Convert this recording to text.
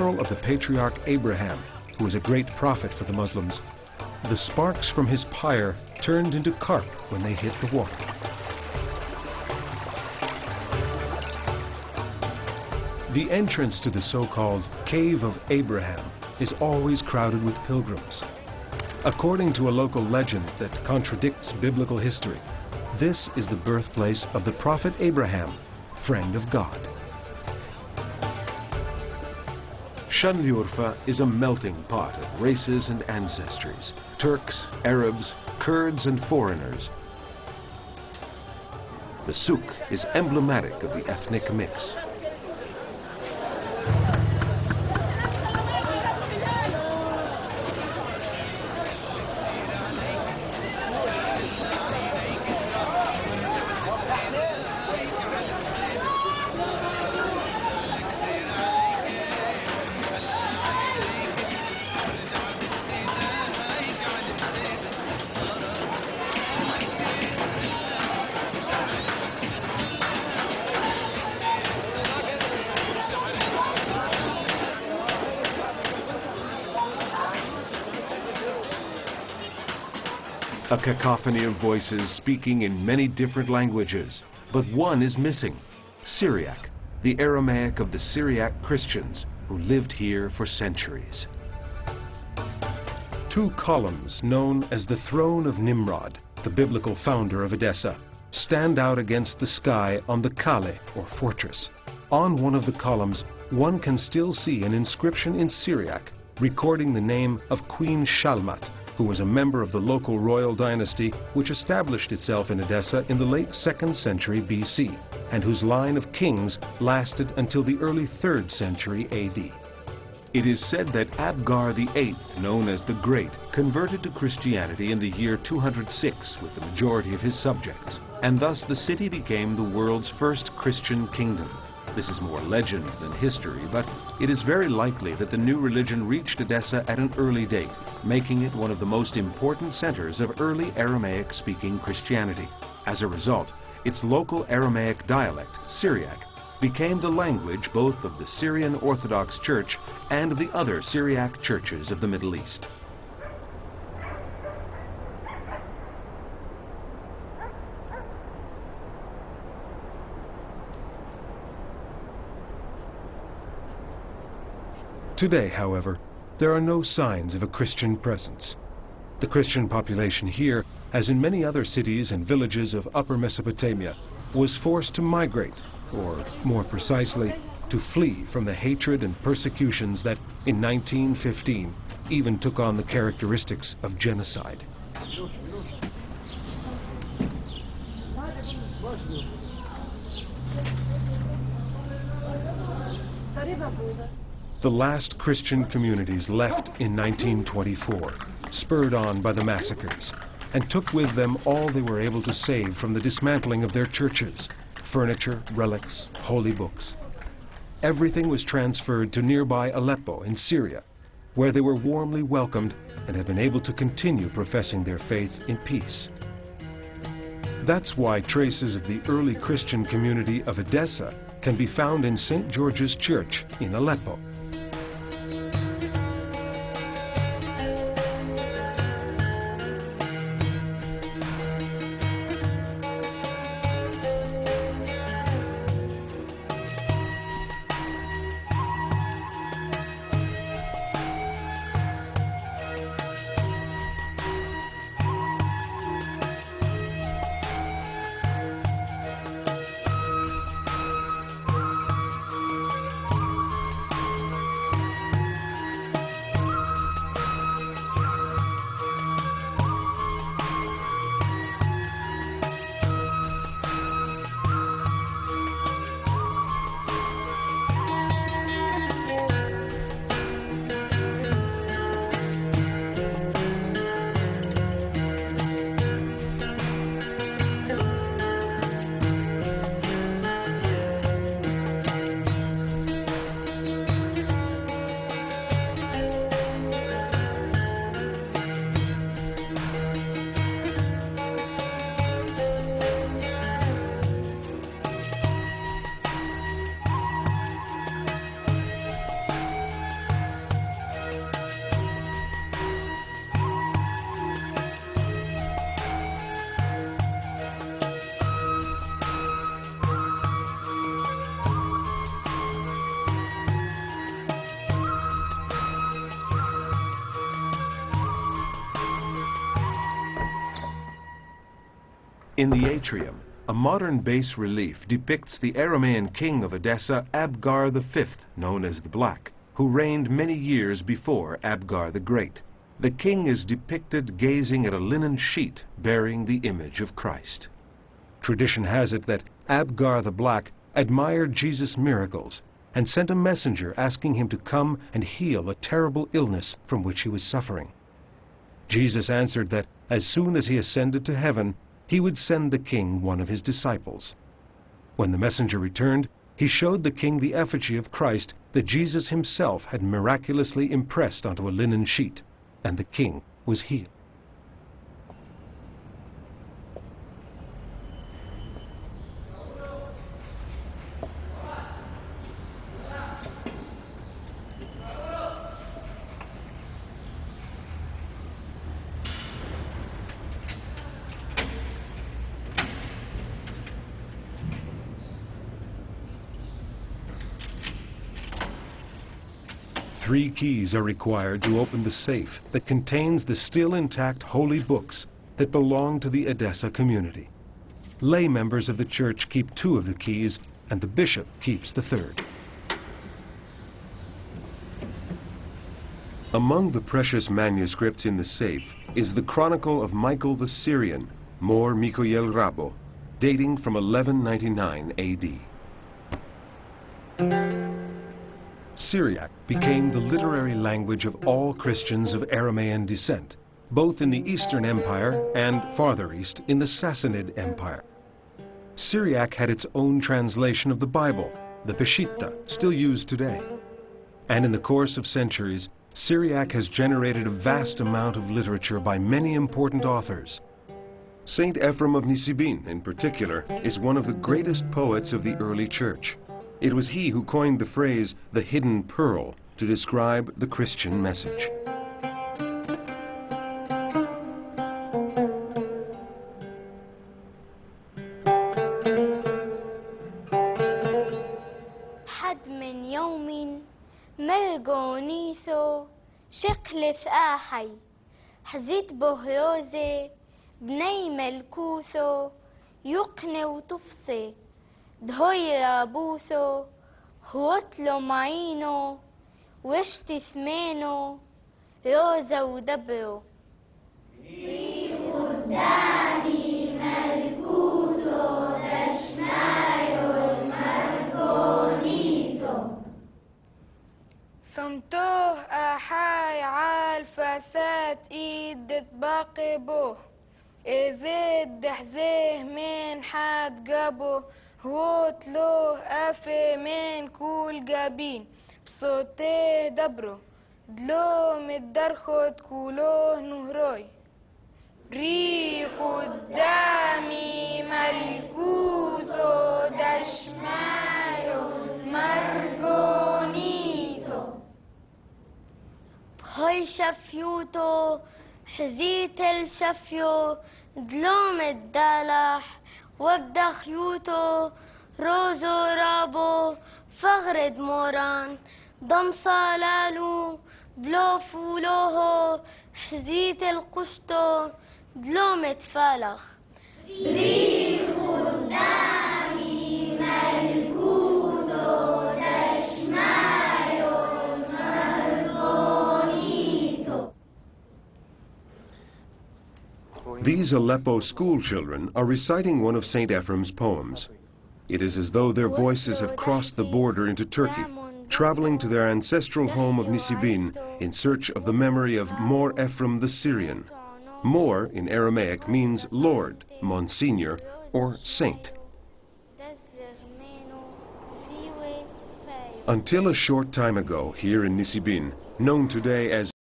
of the patriarch Abraham, who was a great prophet for the Muslims. The sparks from his pyre turned into carp when they hit the water. The entrance to the so-called Cave of Abraham is always crowded with pilgrims. According to a local legend that contradicts biblical history, this is the birthplace of the prophet Abraham, friend of God. Şanlıurfa is a melting pot of races and ancestries: Turks, Arabs, Kurds, and foreigners. The souk is emblematic of the ethnic mix. A cacophony of voices speaking in many different languages, but one is missing: Syriac, the Aramaic of the Syriac Christians who lived here for centuries. Two columns known as the Throne of Nimrod, the biblical founder of Edessa, stand out against the sky on the Kale, or fortress. On one of the columns, one can still see an inscription in Syriac recording the name of Queen Shalmat, who was a member of the local royal dynasty which established itself in Edessa in the late 2nd century BC, and whose line of kings lasted until the early 3rd century AD. It is said that Abgar VIII, known as the Great, converted to Christianity in the year 206 with the majority of his subjects, and thus the city became the world's first Christian kingdom. This is more legend than history, but it is very likely that the new religion reached Edessa at an early date, making it one of the most important centers of early Aramaic-speaking Christianity. As a result, its local Aramaic dialect, Syriac, became the language both of the Syrian Orthodox Church and of the other Syriac churches of the Middle East. Today, however, there are no signs of a Christian presence. The Christian population here, as in many other cities and villages of Upper Mesopotamia, was forced to migrate, or more precisely, to flee from the hatred and persecutions that, in 1915, even took on the characteristics of genocide. The last Christian communities left in 1924, spurred on by the massacres, and took with them all they were able to save from the dismantling of their churches: furniture, relics, holy books. Everything was transferred to nearby Aleppo in Syria, where they were warmly welcomed and have been able to continue professing their faith in peace. That's why traces of the early Christian community of Edessa can be found in St. George's Church in Aleppo. In the atrium, a modern bas-relief depicts the Aramean king of Edessa, Abgar V, known as the Black, who reigned many years before Abgar the Great. The king is depicted gazing at a linen sheet bearing the image of Christ. Tradition has it that Abgar the Black admired Jesus' miracles and sent a messenger asking him to come and heal a terrible illness from which he was suffering. Jesus answered that as soon as he ascended to heaven, he would send the king one of his disciples. When the messenger returned, he showed the king the effigy of Christ that Jesus himself had miraculously impressed onto a linen sheet, and the king was healed. Three keys are required to open the safe that contains the still intact holy books that belong to the Edessa community. Lay members of the church keep 2 of the keys, and the bishop keeps the 3rd. Among the precious manuscripts in the safe is the Chronicle of Michael the Syrian, Mor Mikoyel Rabo, dating from 1199 A.D. Syriac became the literary language of all Christians of Aramean descent, both in the Eastern Empire and, farther east, in the Sassanid Empire. Syriac had its own translation of the Bible, the Peshitta, still used today. And in the course of centuries, Syriac has generated a vast amount of literature by many important authors. Saint Ephrem of Nisibin, in particular, is one of the greatest poets of the early church. It was he who coined the phrase, the hidden pearl, to describe the Christian message. حد من يوم مرجونيثو شقلث آحي حزيت بهيوزي بني ملكوثو يقني وتفصي دهوي بوثو هوتلو معينو وشتي ثمينو روزا ودبرو قدامي ملكوتو دشنايو المرجونيثو صمتوه أحاي عالفساد إيد تباقي بوه إزيد دحزيه من حد جابو هوت له أفي من كل جابين بصوته دبرو دلو متدرخد كولوه نهروي ري قدامي ملكوتو دشمايو مرجونيتو بهاي شفيوتو حزيت الشفيو دلوم الدلح وابدا خيوتو روزو رابو فغرد موران ضم صالالو بلو فولوهو حزيت القشتو دلوم تفالخ ريح قدامي ملكوتو دشمايو مرجونيتو. These Aleppo school children are reciting one of St. Ephrem's poems. It is as though their voices have crossed the border into Turkey, traveling to their ancestral home of Nisibin in search of the memory of Mor Ephrem the Syrian. Mor in Aramaic means Lord, Monsignor, or Saint. Until a short time ago, here in Nisibin, known today as